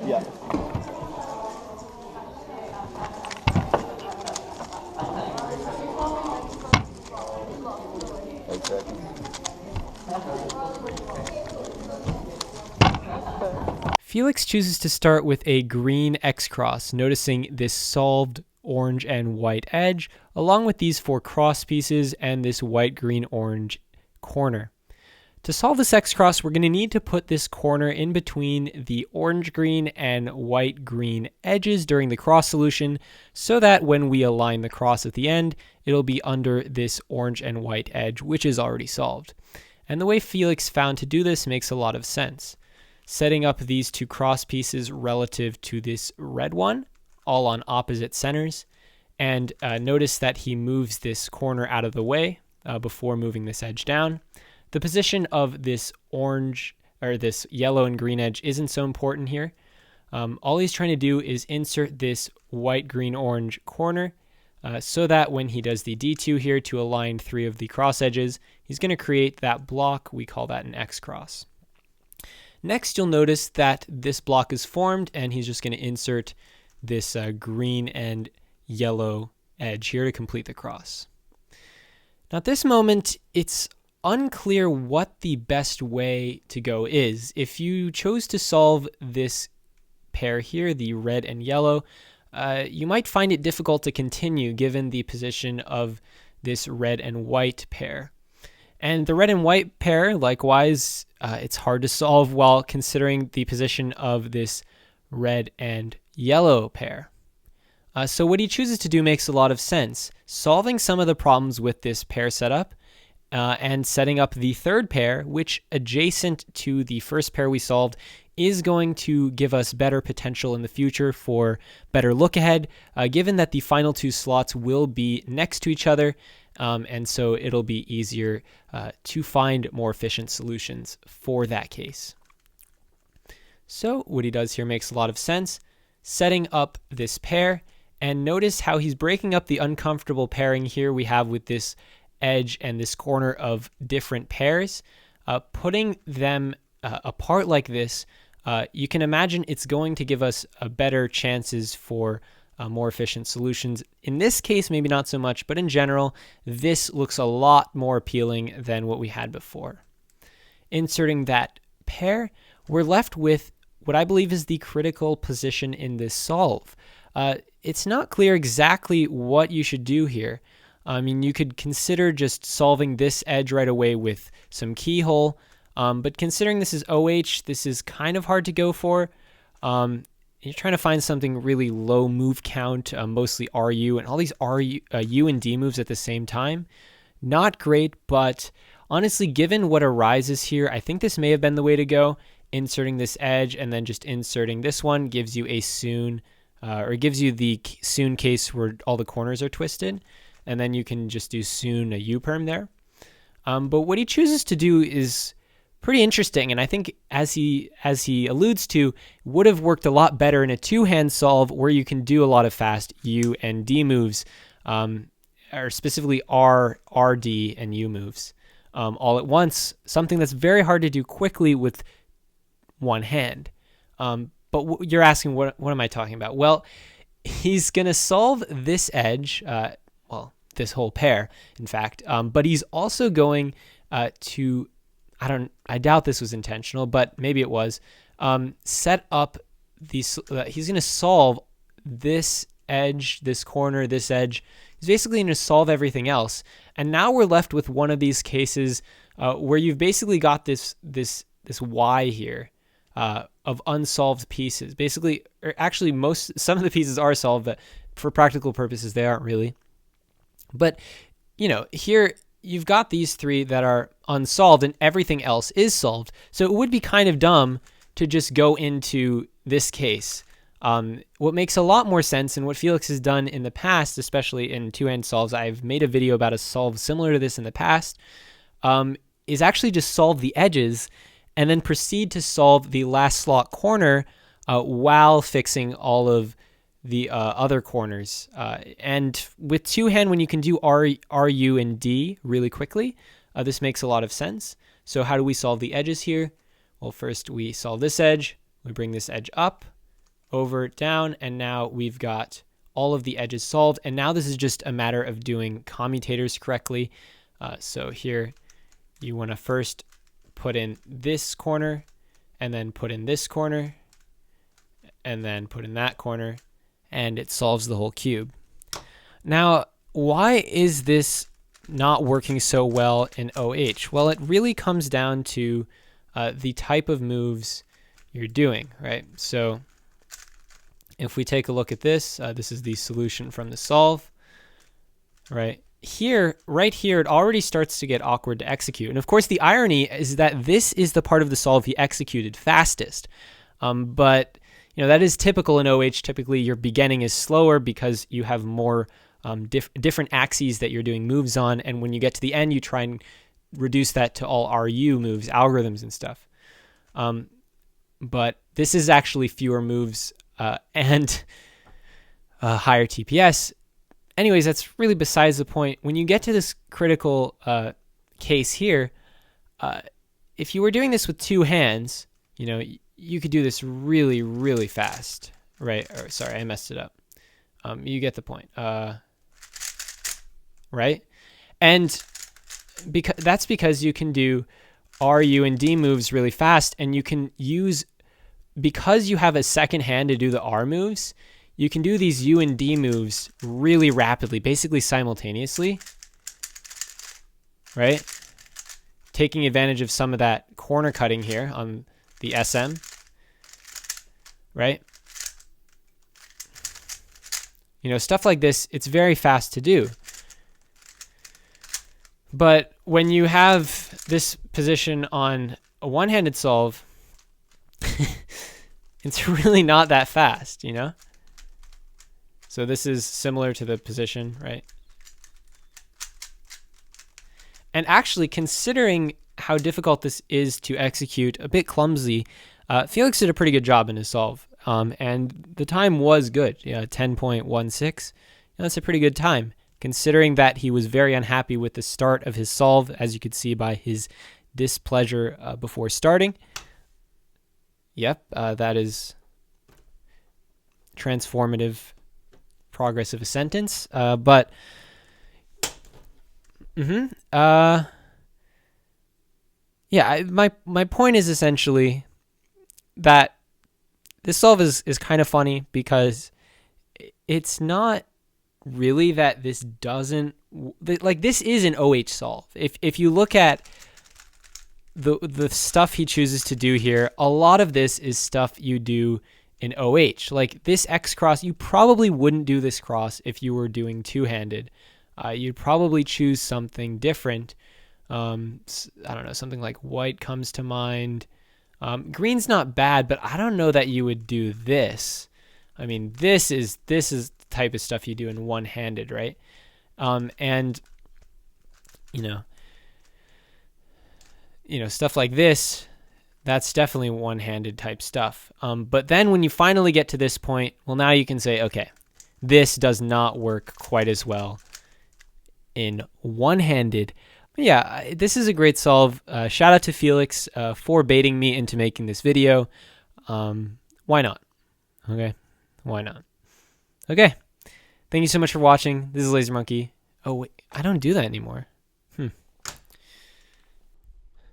Yeah. Felix chooses to start with a green X cross, noticing this solved orange and white edge, along with these 4 cross pieces and this white, green, orange corner. To solve this X cross, we're going to need to put this corner in between the orange, green, and white, green edges during the cross solution, so that when we align the cross at the end, it'll be under this orange and white edge, which is already solved. And the way Felix found to do this makes a lot of sense. Setting up these 2 cross pieces relative to this red one, all on opposite centers, and notice that he moves this corner out of the way before moving this edge down. The position of this orange, or this yellow and green edge, isn't so important here. All he's trying to do is insert this white, green, orange corner so that when he does the D2 here to align 3 of the cross edges, he's going to create that block. We call that an X cross. Next, you'll notice that this block is formed, and he's just going to insert this green and yellow edge here to complete the cross. Now, at this moment, it's unclear what the best way to go is. If you chose to solve this pair here, the red and yellow, you might find it difficult to continue given the position of this red and white pair. And the red and white pair, likewise, it's hard to solve while considering the position of this red and yellow pair. So what he chooses to do makes a lot of sense. Solving some of the problems with this pair setup and setting up the third pair, which adjacent to the first pair we solved, is going to give us better potential in the future for better look ahead, given that the final 2 slots will be next to each other. And so it'll be easier to find more efficient solutions for that case. So what he does here makes a lot of sense. Setting up this pair, and notice how he's breaking up the uncomfortable pairing here we have with this edge and this corner of different pairs. Putting them apart like this, you can imagine it's going to give us better chances for more efficient solutions. In this case, maybe not so much, but in general, this looks a lot more appealing than what we had before. Inserting that pair, we're left with what I believe is the critical position in this solve. It's not clear exactly what you should do here. I mean, you could consider just solving this edge right away with some keyhole, but considering this is OH, this is kind of hard to go for. You're trying to find something really low move count, mostly RU, and all these U and D moves at the same time. Not great, but honestly, given what arises here, I think this may have been the way to go. Inserting this edge and then just inserting this one gives you a soon, or gives you the soon case where all the corners are twisted, and then you can just do soon a U-perm there. But what he chooses to do is pretty interesting, and I think as he alludes to, would have worked a lot better in a 2-hand solve where you can do a lot of fast U and D moves, or specifically R, D, and U moves all at once, something that's very hard to do quickly with one hand. But you're asking, what am I talking about? Well, he's going to solve this edge, this whole pair, in fact, but he's also going to, I doubt this was intentional, but maybe it was, set up these, he's going to solve this edge, this corner, this edge. He's basically going to solve everything else. And now we're left with one of these cases where you've basically got this Y here of unsolved pieces. Basically, or actually some of the pieces are solved, but for practical purposes, they aren't really. But, here you've got these 3 that are unsolved and everything else is solved. So it would be kind of dumb to just go into this case. What makes a lot more sense, and what Felix has done in the past, especially in 2-hand solves, I've made a video about a solve similar to this in the past, is actually just solve the edges and then proceed to solve the last slot corner while fixing all of the other corners. And with 2-hand, when you can do R, U, and D really quickly, this makes a lot of sense. So how do we solve the edges here? Well, first we solve this edge. We bring this edge up. over, down, and now we've got all of the edges solved. And now this is just a matter of doing commutators correctly. So here you want to first put in this corner, and then put in this corner, and then put in that corner, and it solves the whole cube. Now, why is this not working so well in OH? Well, it really comes down to the type of moves you're doing, right? So if we take a look at this, this is the solution from the solve, right? Right here, it already starts to get awkward to execute. And of course, the irony is that this is the part of the solve he executed fastest. But that is typical in OH. Typically, your beginning is slower because you have more different axes that you're doing moves on. And when you get to the end, you try and reduce that to all RU moves, algorithms and stuff. But this is actually fewer moves and higher TPS. Anyways, that's really besides the point. When you get to this critical case here, if you were doing this with two hands, you could do this really, really fast, right? Or sorry, I messed it up. You get the point, right? And that's because you can do R, U, and D moves really fast, and you can use, because you have a second hand to do the R moves, you can do these U and D moves really rapidly, basically simultaneously, right? Taking advantage of some of that corner cutting here on the SM, right? Stuff like this, it's very fast to do. But when you have this position on a one-handed solve, it's really not that fast, So this is similar to the position, right? And actually, considering how difficult this is to execute, a bit clumsy, Feliks did a pretty good job in his solve. And the time was good, 10.16. That's a pretty good time, considering that he was very unhappy with the start of his solve, as you could see by his displeasure before starting. Yep, that is transformative progress of a sentence. Yeah, my point is essentially that this solve is kind of funny because it's not really that this doesn't, like, this is an OH solve. If you look at the stuff he chooses to do here, a lot of this is stuff you do in OH. Like this X cross, you probably wouldn't do this cross if you were doing two-handed. You'd probably choose something different. I don't know, something like white comes to mind. Green's not bad, but I don't know that you would do this. I mean, this is the type of stuff you do in one-handed, right? And stuff like this, that's definitely one-handed type stuff. But then when you finally get to this point, well, now you can say, okay, this does not work quite as well in one-handed. But yeah, this is a great solve. Shout out to Feliks for baiting me into making this video. Why not? Okay, why not? Okay, thank you so much for watching. This is LazerMonkey. Oh wait, I don't do that anymore.